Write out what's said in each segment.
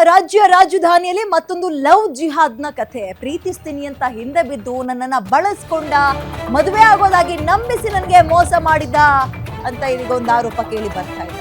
ರಾಜ್ಯ ರಾಜಧಾನಿಯಲ್ಲಿ ಮತ್ತೊಂದು ಲವ್ ಜಿಹಾದ್ನ ಕಥೆ. ಪ್ರೀತಿಸ್ತೀನಿ ಅಂತ ಹಿಂದೆ ಬಿದ್ದು ನನ್ನನ್ನ ಬಳಸ್ಕೊಂಡ, ಮದುವೆ ಆಗೋದಾಗಿ ನಂಬಿಸಿ ನನಗೆ ಮೋಸ ಮಾಡಿದ ಅಂತ ಇದೀಗ ಒಂದು ಆರೋಪ ಕೇಳಿ ಬರ್ತಾ ಇದೆ.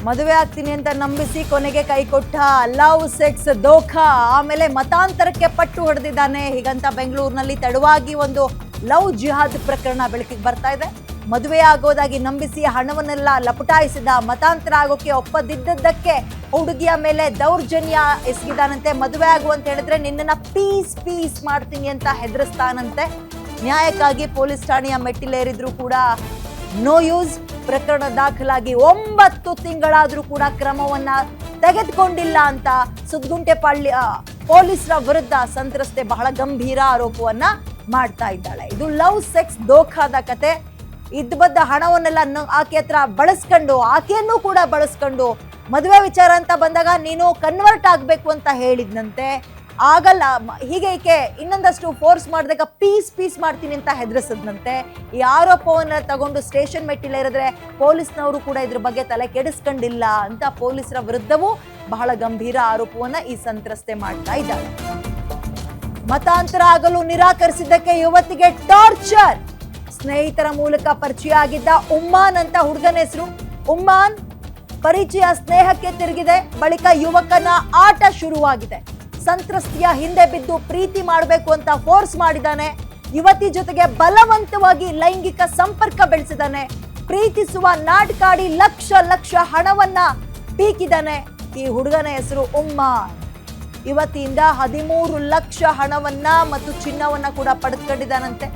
ಮದುವೆ ಆಗ್ತೀನಿ ಅಂತ ನಂಬಿಸಿ ಕೊನೆಗೆ ಕೈ ಕೊಟ್ಟ, ಲವ್ ಸೆಕ್ಸ್ ದೋಖಾ, ಆಮೇಲೆ ಮತಾಂತರಕ್ಕೆ ಪಟ್ಟು ಹೊಡೆದಿದ್ದಾನೆ. ಹೀಗಂತ ಬೆಂಗಳೂರಿನಲ್ಲಿ ತಡವಾಗಿ ಒಂದು ಲವ್ ಜಿಹಾದ್ ಪ್ರಕರಣ ಬೆಳಕಿಗೆ ಬರ್ತಾ ಇದೆ. ಮದುವೆ ಆಗೋದಾಗಿ ನಂಬಿಸಿ ಹಣವನ್ನೆಲ್ಲ ಲಪಟಾಯಿಸಿದ, ಮತಾಂತರ ಆಗೋಕೆ ಒಪ್ಪದಿದ್ದಕ್ಕೆ ಹುಡುಗಿಯ ಮೇಲೆ ದೌರ್ಜನ್ಯ ಎಸಗಿದಾನಂತೆ. ಮದುವೆ ಆಗುವಂತ ಹೇಳಿದ್ರೆ ನಿನ್ನನ್ನ ಪೀಸ್ ಮಾಡ್ತೀನಿ ಅಂತ ಹೆದರಿಸ್ತಾನಂತೆ. ನ್ಯಾಯಕ್ಕಾಗಿ ಪೊಲೀಸ್ ಠಾಣೆಯ ಮೆಟ್ಟಿಲೇರಿದ್ರು ಕೂಡ ನೋ ಯೂಸ್. ಪ್ರಕರಣ ದಾಖಲಾಗಿ 9 ತಿಂಗಳಾದ್ರೂ ಕೂಡ ಕ್ರಮವನ್ನ ತೆಗೆದುಕೊಂಡಿಲ್ಲ ಅಂತ ಸುದ್ಗುಂಟೆಪಾಳ್ಯ ಪೊಲೀಸರ ವಿರುದ್ಧ ಸಂತ್ರಸ್ತೆ ಬಹಳ ಗಂಭೀರ ಆರೋಪವನ್ನ ಮಾಡ್ತಾ ಇದ್ದಾಳೆ. ಇದು ಲವ್ ಸೆಕ್ಸ್ ದೋಖಾದ ಕತೆ. ಇದ್ಬದ್ದ ಹಣವನ್ನೆಲ್ಲ ಆಕೆ ಹತ್ರ ಬಳಸ್ಕೊಂಡು, ಆಕೆಯನ್ನು ಕೂಡ ಬಳಸ್ಕೊಂಡು, ಮದುವೆ ವಿಚಾರ ಅಂತ ಬಂದಾಗ ನೀನು ಕನ್ವರ್ಟ್ ಆಗ್ಬೇಕು ಅಂತ ಹೇಳಿದ್ನಂತೆ. ಆಗಲ್ಲ, ಹೀಗೆ ಈಕೆ ಇನ್ನೊಂದಷ್ಟು ಫೋರ್ಸ್ ಮಾಡಿದಾಗ ಪೀಸ್ ಮಾಡ್ತೀನಿ ಅಂತ ಹೆದರಿಸದ್ನಂತೆ. ಈ ಆರೋಪವನ್ನ ತಗೊಂಡು ಸ್ಟೇಷನ್ ಮೆಟ್ಟಿಲೇರಿದ್ರೆ ಪೊಲೀಸ್ನವರು ಕೂಡ ಇದ್ರ ಬಗ್ಗೆ ತಲೆ ಕೆಡಿಸ್ಕೊಂಡಿಲ್ಲ ಅಂತ ಪೊಲೀಸರ ವಿರುದ್ಧವೂ ಬಹಳ ಗಂಭೀರ ಆರೋಪವನ್ನ ಈ ಸಂತ್ರಸ್ತೆ ಮಾಡ್ತಾ ಇದ್ದಾಳೆ. ಮತಾಂತರ ಆಗಲು ನಿರಾಕರಿಸಿದ್ದಕ್ಕೆ ಯುವತಿಗೆ ಟಾರ್ಚರ್. ಸ್ನೇಹಿತರ ಮೂಲಕ ಪರಿಚಯ ಆಗಿದ್ದ ಉಮ್ಮಾನ್ ಅಂತ ಹುಡುಗನ ಹೆಸರು. ಉಮ್ಮಾನ್ ಪರಿಚಯ ಸ್ನೇಹಕ್ಕೆ ತಿರುಗಿದೆ. ಬಳಿಕ ಯುವಕನ ಆಟ ಶುರುವಾಗಿದೆ. ಸಂತ್ರಸ್ತಿಯ ಹಿಂದೆ ಬಿದ್ದು ಪ್ರೀತಿ ಮಾಡಬೇಕು ಅಂತ ಫೋರ್ಸ್ ಮಾಡಿದ್ದಾನೆ. ಯುವತಿ ಜೊತೆಗೆ ಬಲವಂತವಾಗಿ ಲೈಂಗಿಕ ಸಂಪರ್ಕ ಬೆಳೆಸಿದ್ದಾನೆ. ಪ್ರೀತಿಸುವ ನಾಟಕಾಡಿ ಲಕ್ಷ ಹಣವನ್ನ ಪೀಕಿದ್ದಾನೆ. ಈ ಹುಡುಗನ ಹೆಸರು ಉಮ್ಮಾನ್. ಯುವತಿಯಿಂದ 13 ಲಕ್ಷ ಹಣವನ್ನ ಮತ್ತು ಚಿನ್ನವನ್ನ ಕೂಡ ಪಡೆದುಕೊಂಡಿದ್ದಾನಂತೆ.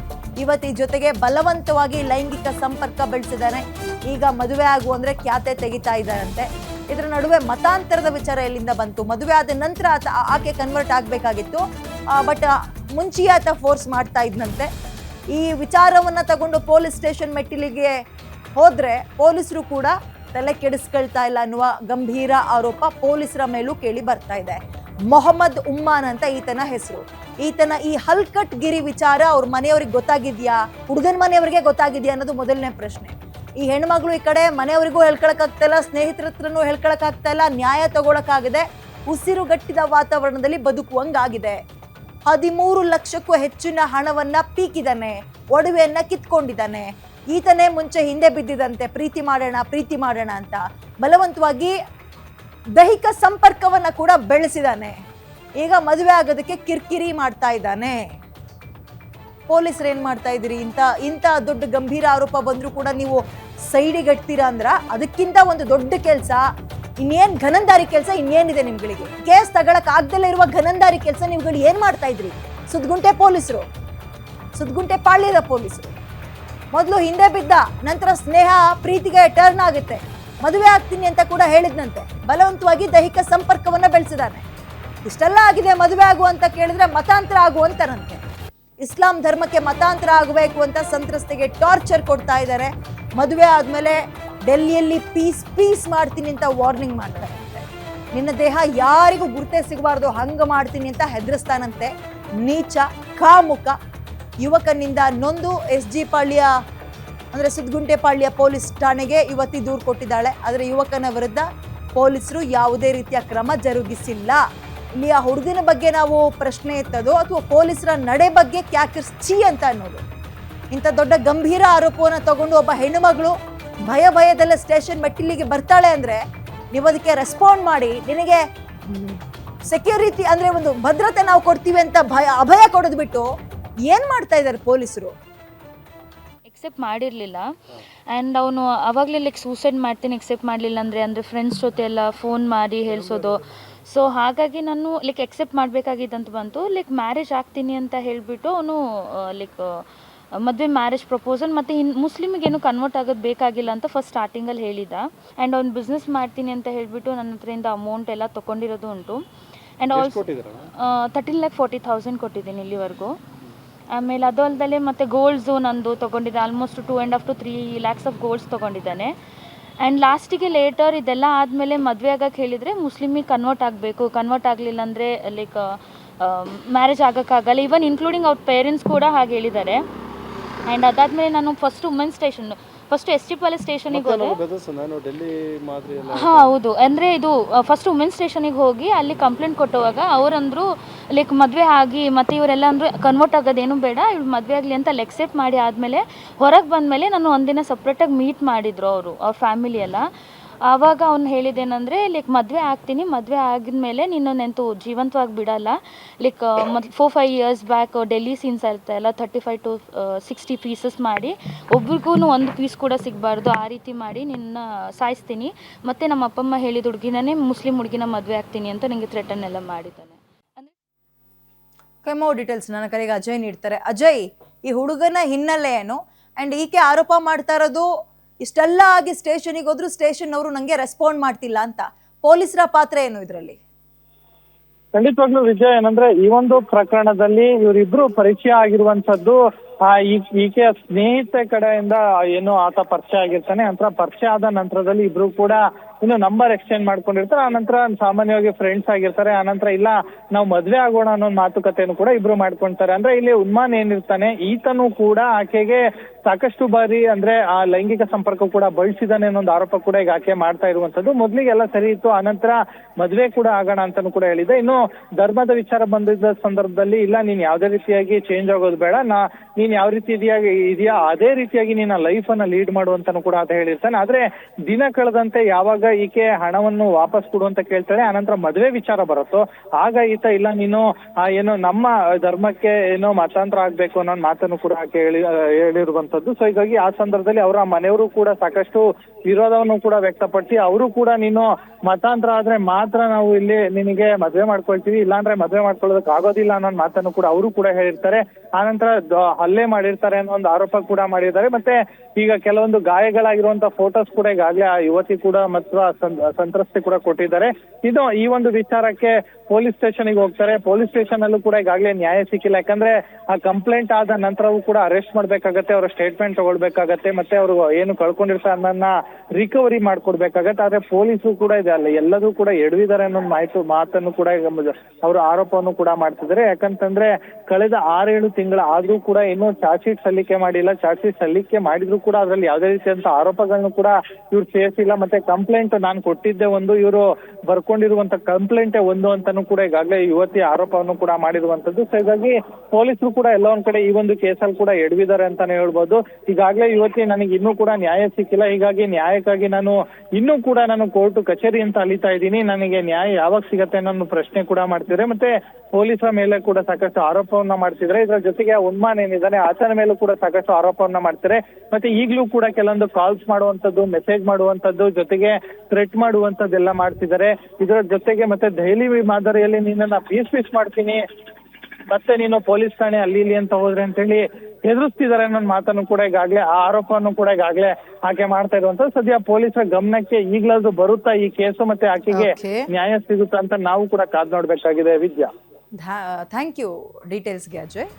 ಯುವತಿ ಜೊತೆಗೆ ಬಲವಂತವಾಗಿ ಲೈಂಗಿಕ ಸಂಪರ್ಕ ಬೆಳೆಸಿದ್ದಾನೆ. ಈಗ ಮದುವೆ ಆಗು ಅಂದ್ರೆ ಖ್ಯಾತೆ ತೆಗಿತಾ ಇದ್ದಾರಂತೆ. ಇದರ ನಡುವೆ ಮತಾಂತರದ ವಿಚಾರ ಎಲ್ಲಿಂದ ಬಂತು? ಮದುವೆ ಆದ ನಂತರ ಆಕೆ ಕನ್ವರ್ಟ್ ಆಗಬೇಕಾಗಿತ್ತು, ಬಟ್ ಮುಂಚೆಯೇ ಆತ ಫೋರ್ಸ್ ಮಾಡ್ತಾ ಇದ್ನಂತೆ. ಈ ವಿಚಾರವನ್ನ ತಗೊಂಡು ಪೊಲೀಸ್ ಸ್ಟೇಷನ್ ಮೆಟ್ಟಿಲಿಗೆ ಹೋದ್ರೆ ಪೊಲೀಸರು ಕೂಡ ತಲೆ ಕೆಡಿಸ್ಕೊಳ್ತಾ ಇಲ್ಲ ಅನ್ನುವ ಗಂಭೀರ ಆರೋಪ ಪೊಲೀಸರ ಮೇಲೂ ಕೇಳಿ ಬರ್ತಾ ಇದೆ. ಮೊಹಮ್ಮದ್ ಉಮ್ಮಾನ್ ಅಂತ ಈತನ ಹೆಸರು. ಈತನ ಈ ಹಲ್ಕಟ್ ಗಿರಿ ವಿಚಾರ ಅವ್ರ ಮನೆಯವ್ರಿಗೆ ಗೊತ್ತಾಗಿದ್ಯಾ, ಹುಡುಗನ ಮನೆಯವ್ರಿಗೆ ಗೊತ್ತಾಗಿದ್ಯಾ ಅನ್ನೋದು ಮೊದಲನೇ ಪ್ರಶ್ನೆ. ಈ ಹೆಣ್ಮಗಳು ಈ ಕಡೆ ಮನೆಯವರಿಗೂ ಹೇಳ್ಕೊಳಕ್ ಆಗ್ತಾ ಇಲ್ಲ, ಸ್ನೇಹಿತರ ಹತ್ರನೂ ಹೇಳ್ಕೊಳಕ್ ಆಗ್ತಾ ಇಲ್ಲ, ನ್ಯಾಯ ತಗೊಳಕ್ಕಾಗದೆ ಉಸಿರುಗಟ್ಟಿದ ವಾತಾವರಣದಲ್ಲಿ ಬದುಕುವಂಗಾಗಿದೆ. 13 ಲಕ್ಷಕ್ಕೂ ಹೆಚ್ಚಿನ ಹಣವನ್ನ ಪೀಕಿದಾನೆ, ಒಡವೆಯನ್ನ ಕಿತ್ಕೊಂಡಿದ್ದಾನೆ. ಈತನೇ ಮುಂಚೆ ಹಿಂದೆ ಬಿದ್ದಿದಂತೆ ಪ್ರೀತಿ ಮಾಡೋಣ ಅಂತ ಬಲವಂತವಾಗಿ ದೈಹಿಕ ಸಂಪರ್ಕವನ್ನ ಕೂಡ ಬೆಳೆಸಿದಾನೆ. ಈಗ ಮದುವೆ ಆಗೋದಕ್ಕೆ ಕಿರಿಕಿರಿ ಮಾಡ್ತಾ ಇದ್ದಾನೆ. ಪೊಲೀಸರು ಏನ್ ಮಾಡ್ತಾ ಇದ್ದೀರಿ? ಇಂಥ ದೊಡ್ಡ ಗಂಭೀರ ಆರೋಪ ಬಂದ್ರು ಕೂಡ ನೀವು ಸೈಡಿಗಟ್ತೀರಾ ಅಂದ್ರ ಅದಕ್ಕಿಂತ ಒಂದು ದೊಡ್ಡ ಕೆಲಸ ಇನ್ನೇನ್, ಘನಂದಾರಿ ಕೆಲಸ ಇನ್ನೇನಿದೆ ನಿಮ್ಗಳಿಗೆ? ಕೇಸ್ ತಗೊಳಕ್ ಆಗ್ದಲ್ಲೇ ಇರುವ ಘನಂದಾರಿ ಕೆಲಸ ನೀವುಗಳು ಏನ್ ಮಾಡ್ತಾ ಇದ್ರಿ? ಸುದ್ಗುಂಟೆ ಪಾಳ್ಯದ ಪೊಲೀಸರು ಮೊದಲು ಹಿಂದೆ ಬಿದ್ದ, ನಂತರ ಸ್ನೇಹ ಪ್ರೀತಿಗೆ ಟರ್ನ್ ಆಗುತ್ತೆ. ಮದುವೆ ಆಗ್ತೀನಿ ಅಂತ ಕೂಡ ಹೇಳಿದ್ನಂತೆ. ಬಲವಂತವಾಗಿ ದೈಹಿಕ ಸಂಪರ್ಕವನ್ನ ಬೆಳೆಸಿದಾನೆ. ಇಷ್ಟೆಲ್ಲ ಆಗಿದೆ, ಮದುವೆ ಆಗು ಅಂತ ಕೇಳಿದ್ರೆ ಮತಾಂತರ ಆಗುವಂತಾರಂತೆ. ಇಸ್ಲಾಂ ಧರ್ಮಕ್ಕೆ ಮತಾಂತರ ಆಗಬೇಕು ಅಂತ ಸಂತ್ರಸ್ತೆಗೆ ಟಾರ್ಚರ್ ಕೊಡ್ತಾ ಇದ್ದಾರೆ. ಮದುವೆ ಆದ್ಮೇಲೆ ಡೆಲ್ಲಿಯಲ್ಲಿ ಪೀಸ್ ಮಾಡ್ತೀನಿ ಅಂತ ವಾರ್ನಿಂಗ್ ಮಾಡ್ತಾರೆ. ನಿನ್ನ ದೇಹ ಯಾರಿಗೂ ಗುರುತೇ ಸಿಗಬಾರ್ದು, ಹಂಗ ಮಾಡ್ತೀನಿ ಅಂತ ಹೆದರಿಸ್ತಾನಂತೆ. ನೀಚ, ಕಾಮುಕ. ಯುವಕನಿಂದ ನೊಂದು SG ಪಾಳ್ಯ ಅಂದ್ರೆ ಸುದ್ಗುಂಟೆಪಾಳ್ಯ ಪೊಲೀಸ್ ಠಾಣೆಗೆ ಯುವತಿ ದೂರು ಕೊಟ್ಟಿದ್ದಾಳೆ. ಆದರೆ ಯುವಕನ ವಿರುದ್ಧ ಪೊಲೀಸರು ಯಾವುದೇ ರೀತಿಯ ಕ್ರಮ ಜರುಗಿಸಿಲ್ಲ. ಇಲ್ಲಿ ಆ ಹುಡುಗನ ಬಗ್ಗೆ ನಾವು ಪ್ರಶ್ನೆ ಎತ್ತೋದು ಅಥವಾ ಪೊಲೀಸರ ನಡೆ ಬಗ್ಗೆ ಕ್ಯಾಕಿರ್ಚಿ ಅಂತ ಅನ್ನೋದು. ಇಂಥ ದೊಡ್ಡ ಗಂಭೀರ ಆರೋಪವನ್ನು ತಗೊಂಡು ಒಬ್ಬ ಹೆಣ್ಣುಮಗಳು ಭಯದಲ್ಲೇ ಸ್ಟೇಷನ್ ಮೆಟ್ಟಿಲಿಗೆ ಬರ್ತಾಳೆ ಅಂದ್ರೆ ನೀವು ಅದಕ್ಕೆ ರೆಸ್ಪಾಂಡ್ ಮಾಡಿ, ನಿನಗೆ ಸೆಕ್ಯೂರಿಟಿ ಅಂದ್ರೆ ಒಂದು ಭದ್ರತೆ ನಾವು ಕೊಡ್ತೀವಿ ಅಂತ ಅಭಯ ಕೊಡೋದು ಬಿಟ್ಟು ಏನ್ ಮಾಡ್ತಾ ಇದ್ದಾರೆ ಪೊಲೀಸರು? ಎಕ್ಸೆಪ್ಟ್ ಮಾಡಿರಲಿಲ್ಲ. ಆ್ಯಂಡ್ ಅವನು ಅವಾಗಲೇ ಲೈಕ್ ಸೂಸೈಡ್ ಮಾಡ್ತೀನಿ ಎಕ್ಸೆಪ್ಟ್ ಮಾಡಲಿಲ್ಲ ಅಂದರೆ ಫ್ರೆಂಡ್ಸ್ ಜೊತೆ ಎಲ್ಲ ಫೋನ್ ಮಾಡಿ ಹೇಳಿಸೋದು. ಸೊ ಹಾಗಾಗಿ ನಾನು ಲೈಕ್ ಎಕ್ಸೆಪ್ಟ್ ಮಾಡಬೇಕಾಗಿದ್ದಂತ ಬಂತು. ಲೈಕ್ ಮ್ಯಾರೇಜ್ ಆಗ್ತೀನಿ ಅಂತ ಹೇಳಿಬಿಟ್ಟು ಅವನು ಲೈಕ್ ಮದುವೆ ಮ್ಯಾರೇಜ್ ಪ್ರಪೋಸಲ್ ಮತ್ತು ಮುಸ್ಲಿಮಿಗೇನು ಕನ್ವರ್ಟ್ ಆಗೋದು ಬೇಕಾಗಿಲ್ಲ ಅಂತ ಫಸ್ಟ್ ಸ್ಟಾರ್ಟಿಂಗಲ್ಲಿ ಹೇಳಿದ. ಆ್ಯಂಡ್ ಅವ್ನು ಬಿಸ್ನೆಸ್ ಮಾಡ್ತೀನಿ ಅಂತ ಹೇಳಿಬಿಟ್ಟು ನನ್ನ ಹತ್ರದಿಂದ ಅಮೌಂಟ್ ಎಲ್ಲ ತೊಗೊಂಡಿರೋದು ಉಂಟು. ಆ್ಯಂಡ್ ಆಲ್ಸೋ 13,40,000 ಕೊಟ್ಟಿದ್ದೀನಿ ಇಲ್ಲಿವರೆಗೂ. ಆಮೇಲೆ ಅದು ಅಲ್ಲದೆ ಮತ್ತು ಗೋಲ್ಡ್ಸು ನಂದು ತೊಗೊಂಡಿದ್ದೆ. Almost 2.5 to 3 lakhs of golds ತೊಗೊಂಡಿದ್ದಾನೆ. ಆ್ಯಂಡ್ ಲಾಸ್ಟಿಗೆ ಲೇಟರ್ ಇದೆಲ್ಲ ಆದಮೇಲೆ ಮದುವೆ ಆಗೋಕ್ಕೆ ಹೇಳಿದರೆ ಮುಸ್ಲಿಮಿಗೆ ಕನ್ವರ್ಟ್ ಆಗಬೇಕು, ಕನ್ವರ್ಟ್ ಆಗಲಿಲ್ಲ ಅಂದರೆ ಲೈಕ್ ಮ್ಯಾರೇಜ್ ಆಗೋಕ್ಕಾಗಲ್ಲ. ಈವನ್ ಇನ್ಕ್ಲೂಡಿಂಗ್ ಅವ್ರ ಪೇರೆಂಟ್ಸ್ ಕೂಡ ಹಾಗೆ ಹೇಳಿದ್ದಾರೆ. ಆ್ಯಂಡ್ ಅದಾದಮೇಲೆ ನಾನು ಫಸ್ಟ್ ಎಸ್ ಟಿ ಪಾಲೇಸ್ ಸ್ಟೇಷನಿಗೆ ಹೋದೆ. ಹಾಂ ಹೌದು, ಅಂದರೆ ಇದು ಫಸ್ಟ್ ವುಮೆನ್ಸ್ ಸ್ಟೇಷನಿಗೆ ಹೋಗಿ ಅಲ್ಲಿ ಕಂಪ್ಲೇಂಟ್ ಕೊಟ್ಟುವಾಗ ಅವರಂದರು ಲೈಕ್ ಮದುವೆ ಆಗಿ ಮತ್ತು ಇವರೆಲ್ಲ ಅಂದರು ಕನ್ವರ್ಟ್ ಆಗೋದೇನು ಬೇಡ, ಇವ್ರು ಮದುವೆ ಆಗಲಿ ಅಂತ ಅಲ್ಲಿ ಎಕ್ಸೆಪ್ಟ್ ಮಾಡಿ ಆದಮೇಲೆ ಹೊರಗೆ ಬಂದಮೇಲೆ ನಾನು ಒಂದಿನ ಸಪ್ರೇಟಾಗಿ ಮೀಟ್ ಮಾಡಿದರು ಅವ್ರ ಫ್ಯಾಮಿಲಿ ಎಲ್ಲ. ಆವಾಗ ಅವ್ನು ಹೇಳಿದ್ದೇನೆಂದರೆ ಲೈಕ್ ಮದುವೆ ಆಗ್ತೀನಿ, ಮದುವೆ ಆಗಿದ್ಮೇಲೆ ನಿನ್ನನ್ನೆಂತೂ ಜೀವಂತವಾಗಿ ಬಿಡಲ್ಲ. Like 4-5 years back Delhi scenes ಇರ್ತಾಯಿಲ್ಲ, 35 to 60 ಪೀಸಸ್ ಮಾಡಿ ಒಬ್ರಿಗೂ ಒಂದು ಪೀಸ್ ಕೂಡ ಸಿಗಬಾರ್ದು, ಆ ರೀತಿ ಮಾಡಿ ನಿನ್ನ ಸಾಯಿಸ್ತೀನಿ, ಮತ್ತು ನಮ್ಮ ಅಪ್ಪಮ್ಮ ಹೇಳಿದ ಹುಡುಗಿನೇ ಮುಸ್ಲಿಂ ಹುಡುಗಿನ ಮದುವೆ ಆಗ್ತೀನಿ ಅಂತ ನನಗೆ ಥ್ರೆಟನ್ ಎಲ್ಲ ಮಾಡಿದ್ದಾನೆ. ಕೆಮೋ ಡೀಟೇಲ್ಸ್ ನನ್ನ ಕಡೆಗೆ ಅಜಯ್ ನೀಡ್ತಾರೆ. ಅಜಯ್, ಈ ಹುಡುಗನ ಹಿನ್ನೆಲೆ ಏನು ಆ್ಯಂಡ್ ಈಕೆ ಆರೋಪ ಮಾಡ್ತಾ ಇರೋದು ಇಷ್ಟೆಲ್ಲ ಆಗಿ ಸ್ಟೇಷನಿಗೆ ಹೋದ್ರು ಸ್ಟೇಷನ್ ಅವರು ನಂಗೆ ರೆಸ್ಪಾಂಡ್ ಮಾಡ್ತಿಲ್ಲ ಅಂತ, ಪೊಲೀಸರ ಪಾತ್ರ ಏನು ಇದರಲ್ಲಿ? ಖಂಡಿತವಾಗ್ಲೂ ವಿಜಯ್, ಏನಂದ್ರೆ ಈ ಒಂದು ಪ್ರಕರಣದಲ್ಲಿ ಇವರಿಬ್ರು ಪರಿಚಯ ಆಗಿರುವಂತದ್ದು ಈಕೆಯ ಸ್ನೇಹಿತೆ ಕಡೆಯಿಂದ ಏನು ಆತ ಪರಿಚಯ ಆಗಿರ್ತಾನೆ. ನಂತರ ಪರಿಚಯ ಆದ ನಂತರದಲ್ಲಿ ಇಬ್ರು ಕೂಡ ಇನ್ನು ನಂಬರ್ ಎಕ್ಸ್ಚೇಂಜ್ ಮಾಡ್ಕೊಂಡಿರ್ತಾರೆ. ಆನಂತರ ಸಾಮಾನ್ಯವಾಗಿ ಫ್ರೆಂಡ್ಸ್ ಆಗಿರ್ತಾರೆ. ಆನಂತರ ಇಲ್ಲ ನಾವು ಮದ್ವೆ ಆಗೋಣ ಅನ್ನೋ ಮಾತುಕತೆಯನ್ನು ಕೂಡ ಇಬ್ರು ಮಾಡ್ಕೊಂತಾರೆ. ಅಂದ್ರೆ ಇಲ್ಲಿ ಉನ್ಮಾನ್ ಏನಿರ್ತಾನೆ ಈತನು ಕೂಡ ಆಕೆಗೆ ಸಾಕಷ್ಟು ಬಾರಿ ಅಂದ್ರೆ ಆ ಲೈಂಗಿಕ ಸಂಪರ್ಕ ಕೂಡ ಬಳಸಿದಾನೆ ಅನ್ನೊಂದು ಆರೋಪ ಕೂಡ ಈಗ ಆಕೆ ಮಾಡ್ತಾ ಇರುವಂತದ್ದು. ಮೊದ್ಲಿಗೆಲ್ಲ ಸರಿ ಇತ್ತು, ಆನಂತರ ಮದ್ವೆ ಕೂಡ ಆಗೋಣ ಅಂತಾನು ಕೂಡ ಹೇಳಿದೆ. ಇನ್ನು ಧರ್ಮದ ವಿಚಾರ ಬಂದಿದ್ದ ಸಂದರ್ಭದಲ್ಲಿ ಇಲ್ಲ ನೀನ್ ಯಾವ್ದೇ ರೀತಿಯಾಗಿ ಚೇಂಜ್ ಆಗೋದು ಬೇಡ, ನೀನ್ ಯಾವ ರೀತಿ ಇದೆಯಾ ಅದೇ ರೀತಿಯಾಗಿ ನೀನ್ ಲೈಫ್ ಅನ್ನ ಲೀಡ್ ಮಾಡುವಂತಾನು ಕೂಡ ಅಂತ ಹೇಳಿರ್ತಾನೆ. ಆದ್ರೆ ದಿನ ಕಳೆದಂತೆ ಯಾವಾಗ ಈಕೆ ಹಣವನ್ನು ವಾಪಸ್ ಕೊಡು ಅಂತ ಕೇಳ್ತಾಳೆ, ಆನಂತರ ಮದುವೆ ವಿಚಾರ ಬರುತ್ತೋ ಆಗ ಈತ ಇಲ್ಲ ನೀನು ಏನು ನಮ್ಮ ಧರ್ಮಕ್ಕೆ ಏನೋ ಮತಾಂತರ ಆಗ್ಬೇಕು ಅನ್ನೋ ಮಾತನ್ನು ಕೂಡ ಆಕೆ ಹೇಳಿರುವಂತದ್ದು. ಸೊ ಹೀಗಾಗಿ ಆ ಸಂದರ್ಭದಲ್ಲಿ ಅವರ ಮನೆಯವರು ಕೂಡ ಸಾಕಷ್ಟು ವಿರೋಧವನ್ನು ಕೂಡ ವ್ಯಕ್ತಪಡಿಸಿ ಅವರು ಕೂಡ ನೀನು ಮತಾಂತರ ಆದ್ರೆ ಮಾತ್ರ ನಾವು ಇಲ್ಲಿ ನಿನಗೆ ಮದುವೆ ಮಾಡ್ಕೊಳ್ತೀವಿ, ಇಲ್ಲಾಂದ್ರೆ ಮದುವೆ ಮಾಡ್ಕೊಳ್ಳೋದಕ್ಕೆ ಆಗೋದಿಲ್ಲ ಅನ್ನೋ ಮಾತನ್ನು ಕೂಡ ಅವರು ಕೂಡ ಹೇಳಿರ್ತಾರೆ. ಆನಂತರ ಹಲ್ಲೆ ಮಾಡಿರ್ತಾರೆ ಅನ್ನೋ ಒಂದು ಆರೋಪ ಕೂಡ ಮಾಡಿದ್ದಾರೆ. ಮತ್ತೆ ಈಗ ಕೆಲವೊಂದು ಗಾಯಗಳಾಗಿರುವಂತ ಫೋಟೋಸ್ ಕೂಡ ಈಗಾಗಲೇ ಆ ಯುವತಿ ಕೂಡ ಮತ್ತು ಸಂತ್ರಸ್ತೆ ಕೂಡ ಕೊಟ್ಟಿದ್ದಾರೆ. ಇದು ಈ ಒಂದು ವಿಚಾರಕ್ಕೆ ಪೊಲೀಸ್ ಸ್ಟೇಷನ್ಗೆ ಹೋಗ್ತಾರೆ. ಪೊಲೀಸ್ ಸ್ಟೇಷನ್ ಅಲ್ಲೂ ಕೂಡ ಈಗಾಗಲೇ ನ್ಯಾಯ ಸಿಕ್ಕಿಲ್ಲ. ಯಾಕಂದ್ರೆ ಆ ಕಂಪ್ಲೇಂಟ್ ಆದ ನಂತರವೂ ಕೂಡ ಅರೆಸ್ಟ್ ಮಾಡ್ಬೇಕಾಗತ್ತೆ, ಅವರ ಸ್ಟೇಟ್ಮೆಂಟ್ ತಗೊಳ್ಬೇಕಾಗತ್ತೆ, ಮತ್ತೆ ಅವರು ಏನು ಕಳ್ಕೊಂಡಿರ್ತಾರೆ ಅನ್ನೋದನ್ನ ರಿಕವರಿ ಮಾಡ್ಕೊಡ್ಬೇಕಾಗತ್ತೆ. ಆದ್ರೆ ಪೊಲೀಸರು ಕೂಡ ಇದೆ ಅಲ್ಲ ಎಲ್ಲದೂ ಕೂಡ ಎಡವಿದ್ದಾರೆ ಅನ್ನೋ ಮಾತನ್ನು ಕೂಡ ಅವರು ಆರೋಪವನ್ನು ಕೂಡ ಮಾಡ್ತಿದ್ದಾರೆ. ಯಾಕಂತಂದ್ರೆ ಕಳೆದ 6-7 ತಿಂಗಳ ಆದ್ರೂ ಕೂಡ ಇನ್ನೂ ಚಾರ್ಜ್ ಶೀಟ್ ಸಲ್ಲಿಕೆ ಮಾಡಿಲ್ಲ. ಚಾರ್ಜ್ ಶೀಟ್ ಸಲ್ಲಿಕೆ ಮಾಡಿದ್ರು ಕೂಡ ಅದ್ರಲ್ಲಿ ಯಾವುದೇ ರೀತಿಯಂತ ಆರೋಪಗಳನ್ನು ಕೂಡ ಇವ್ರು ಸೇರಿಸಿಲ್ಲ. ಮತ್ತೆ ಕಂಪ್ಲೇಂಟ್ ನಾನು ಕೊಟ್ಟಿದ್ದೆ ಒಂದು, ಇವರು ಬರ್ಕೊಂಡಿರುವಂತ ಕಂಪ್ಲೇಂಟೇ ಒಂದು ಅಂತಾನು ಕೂಡ ಈಗಾಗಲೇ ಯುವತಿ ಆರೋಪವನ್ನು ಕೂಡ ಮಾಡಿರುವಂತದ್ದು. ಸೊ ಹೀಗಾಗಿ ಪೊಲೀಸರು ಕೂಡ ಎಲ್ಲ ಒಂದ್ ಕಡೆ ಈ ಒಂದು ಕೇಸಲ್ಲಿ ಕೂಡ ಎಡವಿದ್ದಾರೆ ಅಂತಾನೆ ಹೇಳ್ಬೋದು. ಈಗಾಗಲೇ ಯುವತಿ ನನಗೆ ಇನ್ನೂ ಕೂಡ ನ್ಯಾಯ ಸಿಕ್ಕಿಲ್ಲ, ಹೀಗಾಗಿ ನ್ಯಾಯಕ್ಕಾಗಿ ನಾನು ಇನ್ನೂ ಕೂಡ ನಾನು ಕೋರ್ಟ್ ಕಚೇರಿ ಅಂತ ಅಲಿತಾ ಇದ್ದೀನಿ, ನನಗೆ ನ್ಯಾಯ ಯಾವಾಗ ಸಿಗತ್ತೆ ಅನ್ನೋ ಪ್ರಶ್ನೆ ಕೂಡ ಮಾಡ್ತಿದ್ರೆ. ಮತ್ತೆ ಪೊಲೀಸರ ಮೇಲೆ ಕೂಡ ಸಾಕಷ್ಟು ಆರೋಪವನ್ನ ಮಾಡ್ತಿದ್ರೆ. ಇದರ ಜೊತೆಗೆ ಉನ್ಮಾನ್ ಏನಿದ್ದಾನೆ ಆತನ ಮೇಲೂ ಕೂಡ ಸಾಕಷ್ಟು ಆರೋಪವನ್ನ ಮಾಡ್ತಾರೆ. ಮತ್ತೆ ಈಗಲೂ ಕೂಡ ಕೆಲವೊಂದು ಕಾಲ್ಸ್ ಮಾಡುವಂತದ್ದು, ಮೆಸೇಜ್ ಮಾಡುವಂತದ್ದು, ಜೊತೆಗೆ ಥ್ರೆಟ್ ಮಾಡುವಂತದ್ದೆಲ್ಲ ಮಾಡ್ತಿದ್ದಾರೆ. ಇದರ ಜೊತೆಗೆ ಮತ್ತೆ ದೆಹಲಿ ಮಾದರಿಯಲ್ಲಿ ನಿನ್ನನ್ನ ಪೀಸ್ ಮಾಡ್ತೀನಿ, ಮತ್ತೆ ನೀನು ಪೊಲೀಸ್ ಠಾಣೆ ಅಲ್ಲಿ ಇಲ್ಲಿ ಅಂತ ಹೋದ್ರೆ ಅಂತ ಹೇಳಿ ಎದುರಿಸ್ತಿದ್ದಾರೆ ಅನ್ನೋ ಮಾತನ್ನು ಕೂಡ ಈಗಾಗಲೇ ಆ ಆರೋಪವನ್ನು ಕೂಡ ಈಗಾಗಲೇ ಆಕೆ ಮಾಡ್ತಾ ಇರುವಂತ. ಸದ್ಯ ಪೊಲೀಸರ ಗಮನಕ್ಕೆ ಈಗಲಾದ್ರೂ ಬರುತ್ತಾ ಈ ಕೇಸು, ಮತ್ತೆ ಆಕೆಗೆ ನ್ಯಾಯ ಸಿಗುತ್ತಾ ಅಂತ ನಾವು ಕೂಡ ಕಾದ್ ನೋಡ್ಬೇಕಾಗಿದೆ ವಿದ್ಯಾ. ಥ್ಯಾಂಕ್ ಯು ಡೀಟೇಲ್ಸ್ಗೆ ಅಜಯ್.